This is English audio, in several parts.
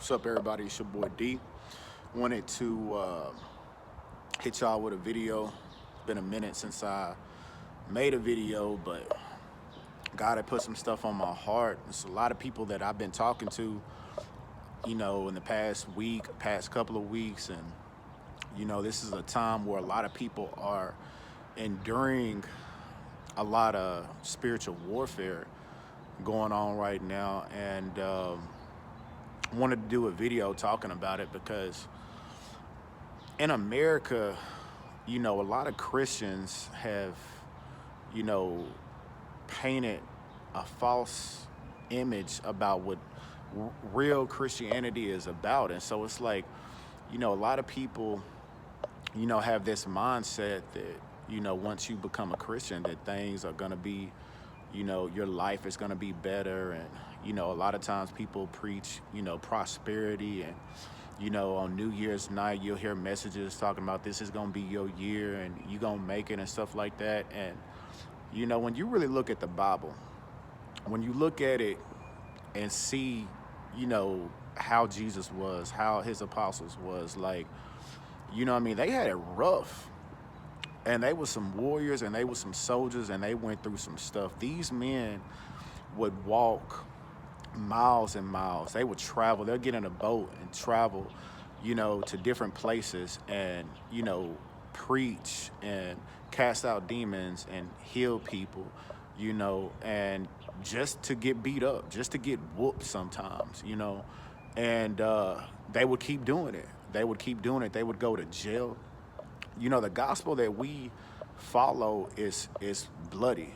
What's up, everybody? It's your boy D. Wanted to hit y'all with a video. It's been a minute since I made a video, but God had put some stuff on my heart. There's a lot of people that I've been talking to, in the past week, past couple of weeks, and this is a time where a lot of people are enduring a lot of spiritual warfare going on right now, and wanted to do a video talking about it because in America, a lot of Christians have, painted a false image about what real Christianity is about. And so it's like, a lot of people, have this mindset that, once you become a Christian, that things are going to be, your life is going to be better. And, a lot of times people preach, prosperity, and, on New Year's night, you'll hear messages talking about this is going to be your year and you're going to make it and stuff like that. And, when you really look at the Bible, when you look at it and see, how Jesus was, how his apostles was, like, they had it rough. And they were some warriors and they were some soldiers and they went through some stuff. These men would walk miles and miles. They would travel. They'll get in a boat and travel, to different places and, preach and cast out demons and heal people, and just to get beat up, just to get whooped sometimes, and they would keep doing it. They would keep doing it. They would go to jail. The gospel that we follow is bloody,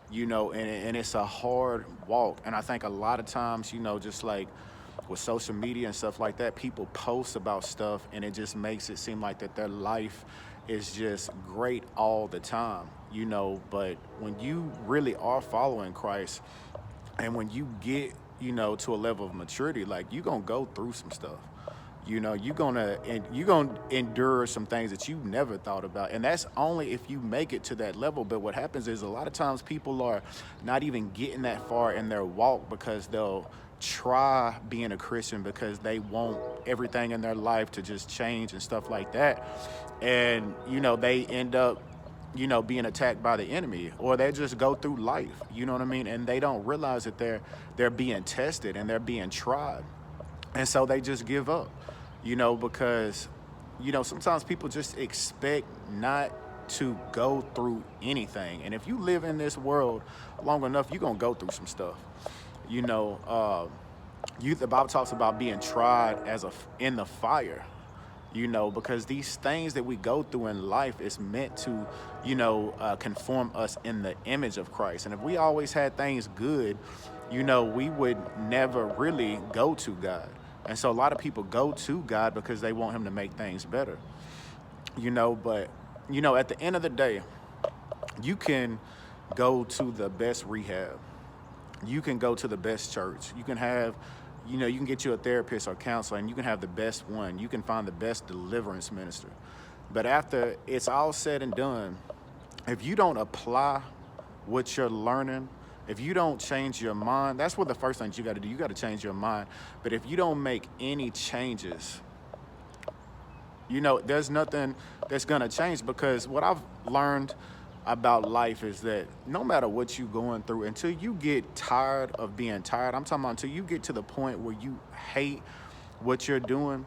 and it's a hard walk. And I think a lot of times, just like with social media and stuff like that, people post about stuff and it just makes it seem like that their life is just great all the time, but when you really are following Christ and when you get, to a level of maturity, like you're going to go through some stuff. You're gonna endure some things that you never thought about, and that's only if you make it to that level. But what happens is a lot of times people are not even getting that far in their walk because they'll try being a Christian because they want everything in their life to just change and stuff like that, and they end up being attacked by the enemy, or they just go through life, what I mean, and they don't realize that they're being tested and they're being tried, and so they just give up. Because, sometimes people just expect not to go through anything. And if you live in this world long enough, you're going to go through some stuff. The Bible talks about being tried in the fire, because these things that we go through in life is meant to, conform us in the image of Christ. And if we always had things good, we would never really go to God. And so a lot of people go to God because they want him to make things better, but, at the end of the day, you can go to the best rehab. You can go to the best church. You can have, you can get you a therapist or counselor, and you can have the best one. You can find the best deliverance minister. But after it's all said and done, if you don't apply what you're learning, if you don't change your mind, that's what the first thing you got to do. You got to change your mind. But if you don't make any changes, there's nothing that's going to change, because what I've learned about life is that no matter what you're going through, until you get tired of being tired, I'm talking about until you get to the point where you hate what you're doing,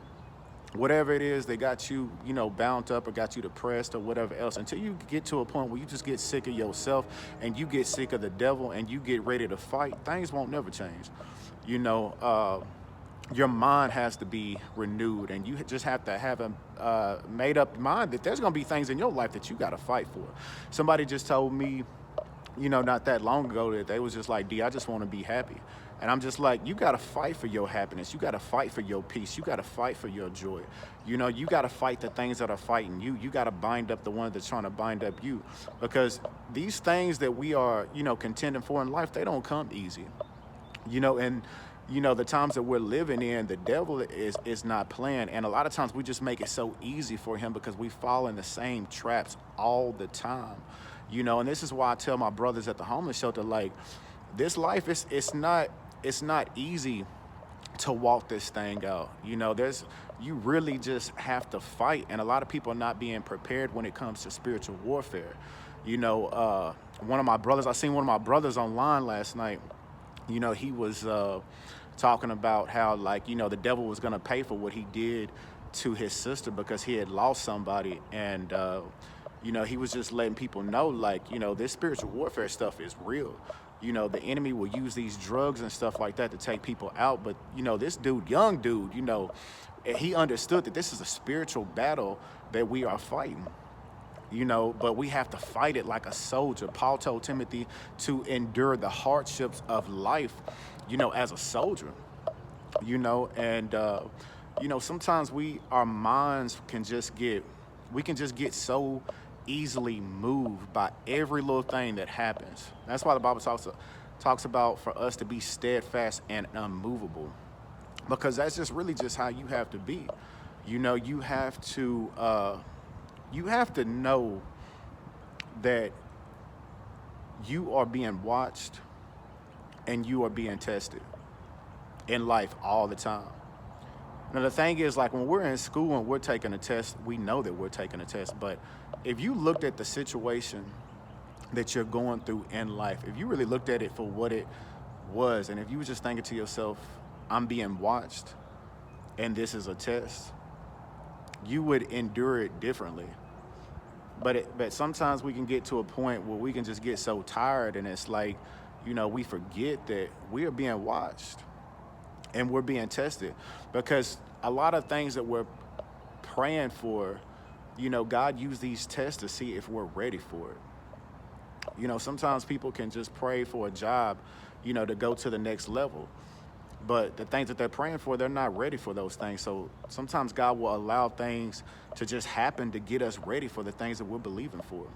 whatever it is that got you, bound up or got you depressed or whatever else, until you get to a point where you just get sick of yourself and you get sick of the devil and you get ready to fight, things won't never change. Your mind has to be renewed, and you just have to have a made up mind that there's going to be things in your life that you got to fight for. Somebody just told me, not that long ago, that they was just like, D, I just want to be happy. And I'm just like, you got to fight for your happiness. You got to fight for your peace. You got to fight for your joy. You got to fight the things that are fighting you. You got to bind up the ones that's trying to bind up you. Because these things that we are, contending for in life, they don't come easy. And the times that we're living in, the devil is not playing. And a lot of times we just make it so easy for him because we fall in the same traps all the time. And this is why I tell my brothers at the homeless shelter, like, this life it's not easy to walk this thing out. You really just have to fight, and a lot of people are not being prepared when it comes to spiritual warfare. One of my brothers, I seen one of my brothers online last night. He was talking about how, like, the devil was gonna pay for what he did to his sister because he had lost somebody, and he was just letting people know, like, this spiritual warfare stuff is real. The enemy will use these drugs and stuff like that to take people out. But, this dude, young dude, he understood that this is a spiritual battle that we are fighting, but we have to fight it like a soldier. Paul told Timothy to endure the hardships of life, as a soldier, and, sometimes our minds can just get so easily moved by every little thing that happens. That's why the Bible talks about for us to be steadfast and unmovable, because that's just really just how you have to be. You have to know that you are being watched and you are being tested in life all the time. Now, the thing is, like, when we're in school and we're taking a test, we know that we're taking a test. But if you looked at the situation that you're going through in life, if you really looked at it for what it was, and if you were just thinking to yourself, I'm being watched and this is a test, you would endure it differently. But sometimes we can get to a point where we can just get so tired, and it's like, we forget that we are being watched and we're being tested, because a lot of things that we're praying for, God used these tests to see if we're ready for it. Sometimes people can just pray for a job, to go to the next level. But the things that they're praying for, they're not ready for those things. So sometimes God will allow things to just happen to get us ready for the things that we're believing for.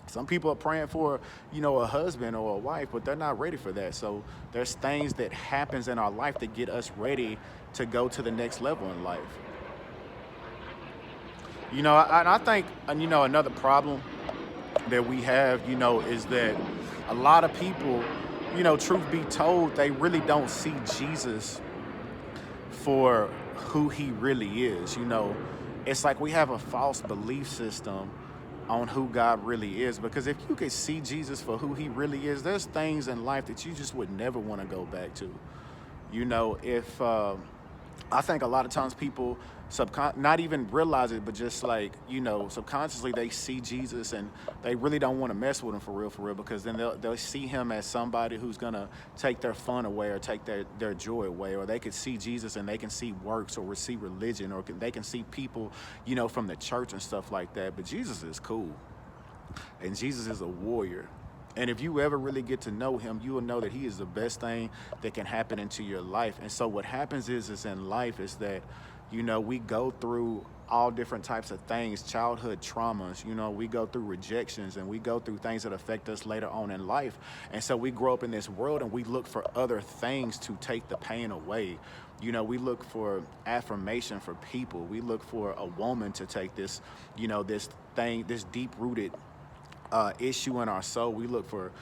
Some people are praying for, a husband or a wife, but they're not ready for that. So there's things that happens in our life that get us ready to go to the next level in life. I think, another problem that we have, is that a lot of people, truth be told, they really don't see Jesus for who he really is. It's like we have a false belief system on who God really is, because if you could see Jesus for who he really is, there's things in life that you just would never want to go back to. If I think a lot of times people not even realize it, but just like, subconsciously they see Jesus and they really don't want to mess with him for real, because then they'll see him as somebody who's going to take their fun away or take their joy away, or they could see Jesus and they can see works or see religion, or they can see people, from the church and stuff like that. But Jesus is cool, and Jesus is a warrior. And if you ever really get to know him, you will know that he is the best thing that can happen into your life. And so what happens is in life is that, we go through all different types of things, childhood traumas, we go through rejections, and we go through things that affect us later on in life. And so we grow up in this world and we look for other things to take the pain away. We look for affirmation for people. We look for a woman to take this, this deep-rooted issue in our soul. We look for,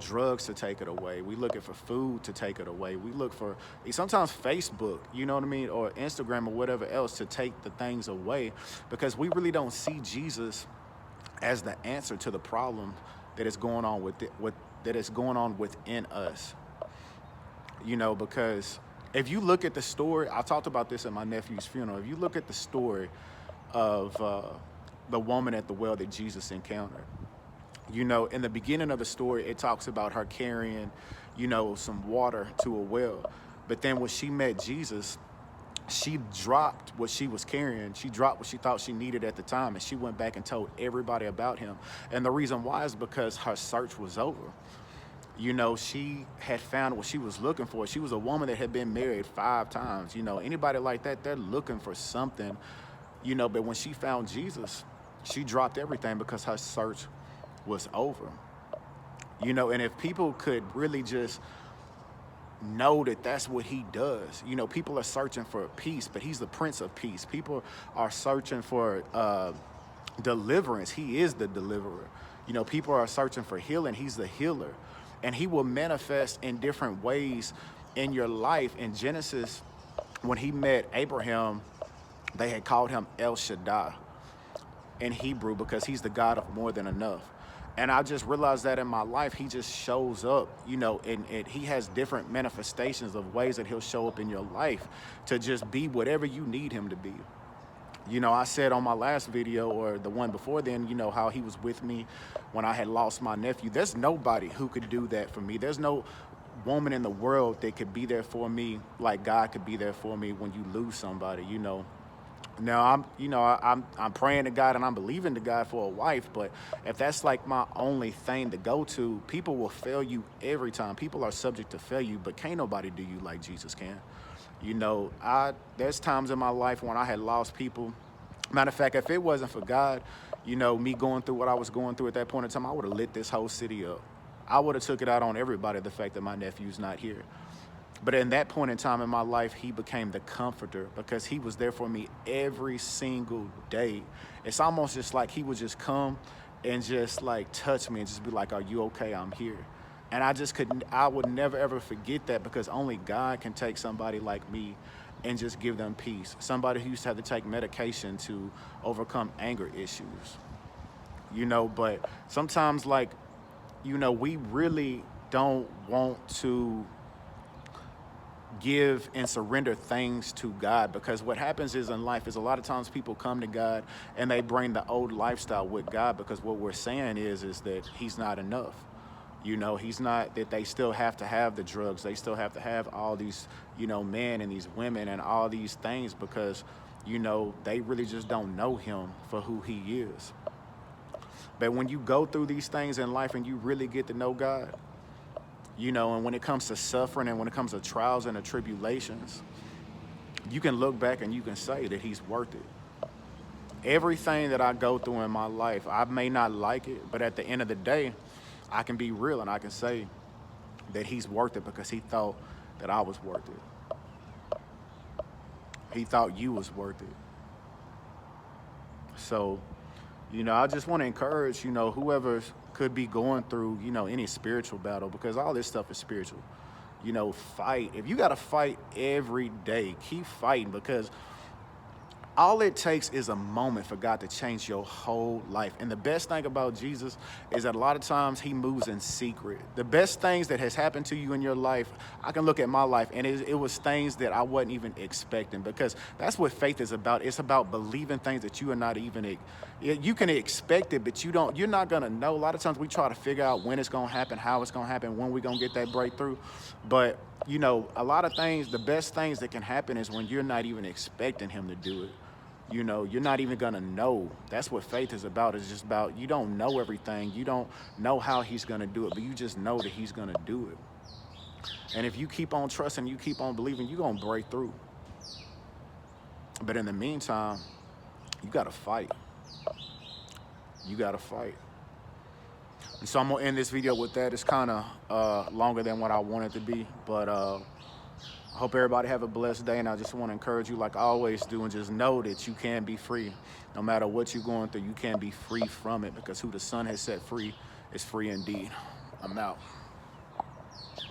drugs to take it away. We looking for food to take it away. We look for sometimes Facebook, or Instagram or whatever else to take the things away, because we really don't see Jesus as the answer to the problem that is going on within us. Because if you look at the story, I talked about this at my nephew's funeral. If you look at the story of the woman at the well that Jesus encountered, in the beginning of the story, it talks about her carrying, some water to a well. But then when she met Jesus, she dropped what she was carrying. She dropped what she thought she needed at the time, and she went back and told everybody about him. And the reason why is because her search was over. She had found what she was looking for. She was a woman that had been married 5 times. Anybody like that, they're looking for something, but when she found Jesus, she dropped everything because her search was over. And if people could really just know that that's what he does. People are searching for peace, but he's the Prince of Peace. People are searching for deliverance. He is the deliverer. People are searching for healing. He's the healer. And he will manifest in different ways in your life. In Genesis, when he met Abraham, they had called him El Shaddai in Hebrew because he's the God of more than enough. And I just realized that in my life, he just shows up, and he has different manifestations of ways that he'll show up in your life to just be whatever you need him to be. I said on my last video, or the one before then, how he was with me when I had lost my nephew. There's nobody who could do that for me. There's no woman in the world that could be there for me like God could be there for me when you lose somebody. Now I'm praying to God and I'm believing to God for a wife, but if that's like my only thing to go to, people will fail you every time. People are subject to fail you, but can't nobody do you like Jesus can. There's times in my life when I had lost people. Matter of fact, if it wasn't for God, me going through what I was going through at that point in time, I would have lit this whole city up. I would have took it out on everybody, the fact that my nephew's not here. But in that point in time in my life, he became the comforter because he was there for me every single day. It's almost just like he would just come and just like touch me and just be like, "Are you okay? I'm here." And I would never ever forget that, because only God can take somebody like me and just give them peace. Somebody who used to have to take medication to overcome anger issues. But sometimes we really don't want to give and surrender things to God, because what happens is in life is a lot of times people come to God and they bring the old lifestyle with God, because what we're saying is that he's not enough. He's not, that they still have to have the drugs. They still have to have all these, men and these women and all these things, because, they really just don't know him for who he is. But when you go through these things in life and you really get to know God, and when it comes to suffering and when it comes to trials and the tribulations, you can look back and you can say that he's worth it. Everything that I go through in my life, I may not like it, but at the end of the day, I can be real and I can say that he's worth it, because he thought that I was worth it. He thought you was worth it. So, I just want to encourage, whoever could be going through, any spiritual battle, because all this stuff is spiritual. Fight. If you got to fight every day, keep fighting, because all it takes is a moment for God to change your whole life. And the best thing about Jesus is that a lot of times he moves in secret. The best things that has happened to you in your life, I can look at my life and it was things that I wasn't even expecting, because that's what faith is about. It's about believing things that you are not even, you can expect it, but you're not going to know. A lot of times we try to figure out when it's going to happen, how it's going to happen, when we're going to get that breakthrough. But, a lot of things, the best things that can happen is when you're not even expecting him to do it. You're not even going to know. That's what faith is about. It's just about, you don't know everything. You don't know how he's going to do it, but you just know that he's going to do it. And if you keep on trusting, you keep on believing, you're going to break through. But in the meantime, you got to fight. You got to fight. And so I'm going to end this video with that. It's kind of longer than what I want it to be, but I hope everybody have a blessed day, and I just want to encourage you, like I always do, and just know that you can be free. No matter what you're going through, you can be free from it, because who the Son has set free is free indeed. I'm out.